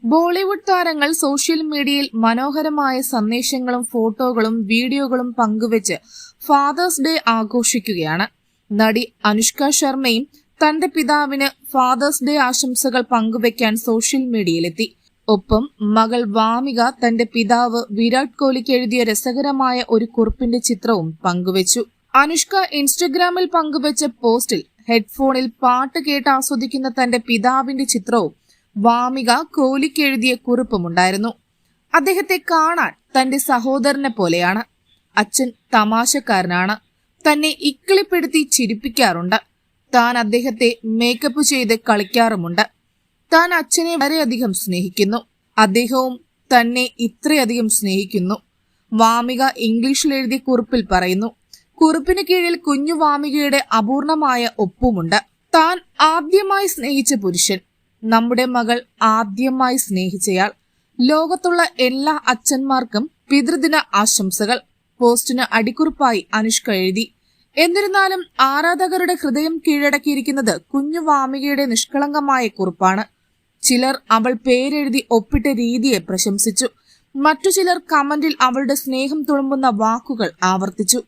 ബോളിവുഡ് താരങ്ങൾ സോഷ്യൽ മീഡിയയിൽ മനോഹരമായ സന്ദേശങ്ങളും ഫോട്ടോകളും വീഡിയോകളും പങ്കുവച്ച് ഫാദേഴ്സ് ഡേ ആഘോഷിക്കുകയാണ്. നടി അനുഷ്ക ശർമ്മയും തന്റെ പിതാവിന് ഫാദേഴ്സ് ഡേ ആശംസകൾ പങ്കുവയ്ക്കാൻ സോഷ്യൽ മീഡിയയിലെത്തി. ഒപ്പം മകൾ വാമിക തന്റെ പിതാവ് വിരാട് കോഹ്ലിക്ക് എഴുതിയ രസകരമായ ഒരു കുറിപ്പിന്റെ ചിത്രവും പങ്കുവച്ചു. അനുഷ്ക ഇൻസ്റ്റഗ്രാമിൽ പങ്കുവച്ച പോസ്റ്റിൽ ഹെഡ്ഫോണിൽ പാട്ട് കേട്ട് ആസ്വദിക്കുന്ന തന്റെ പിതാവിന്റെ ചിത്രവും വാമിക കോഹ്ലിക്ക് എഴുതിയ കുറിപ്പുമുണ്ടായിരുന്നു. അദ്ദേഹത്തെ കാണാൻ തന്റെ സഹോദരനെ പോലെയാണ്. അച്ഛൻ തമാശക്കാരനാണ്. തന്നെ ഇക്കിളിപ്പെടുത്തി ചിരിപ്പിക്കാറുണ്ട്. താൻ അദ്ദേഹത്തെ മേക്കപ്പ് ചെയ്ത് കളിക്കാറുമുണ്ട്. താൻ അച്ഛനെ വളരെയധികം സ്നേഹിക്കുന്നു. അദ്ദേഹവും തന്നെ ഇത്രയധികം സ്നേഹിക്കുന്നു. വാമിക ഇംഗ്ലീഷിൽ എഴുതിയ കുറിപ്പിൽ പറയുന്നു. കുറിപ്പിന് കീഴിൽ കുഞ്ഞു വാമികയുടെ അപൂർണമായ ഒപ്പുമുണ്ട്. താൻ ആദ്യമായി സ്നേഹിച്ച പുരുഷൻ, നമ്മുടെ മകൾ ആദ്യമായി സ്നേഹിച്ചയാൾ, ലോകത്തുള്ള എല്ലാ അച്ഛന്മാർക്കും പിതൃദിന ആശംസകൾ. പോസ്റ്റിന് അടിക്കുറിപ്പായി അനുഷ്ക എഴുതി. എന്നിരുന്നാലും ആരാധകരുടെ ഹൃദയം കീഴടക്കിയിരിക്കുന്നത് കുഞ്ഞു വാമികയുടെ നിഷ്കളങ്കമായ കുറിപ്പാണ്. ചിലർ അവൾ പേരെഴുതി ഒപ്പിട്ട രീതിയെ പ്രശംസിച്ചു. മറ്റു ചിലർ കമന്റിൽ അവളുടെ സ്നേഹം തുളുമ്പുന്ന വാക്കുകൾ ആവർത്തിച്ചു.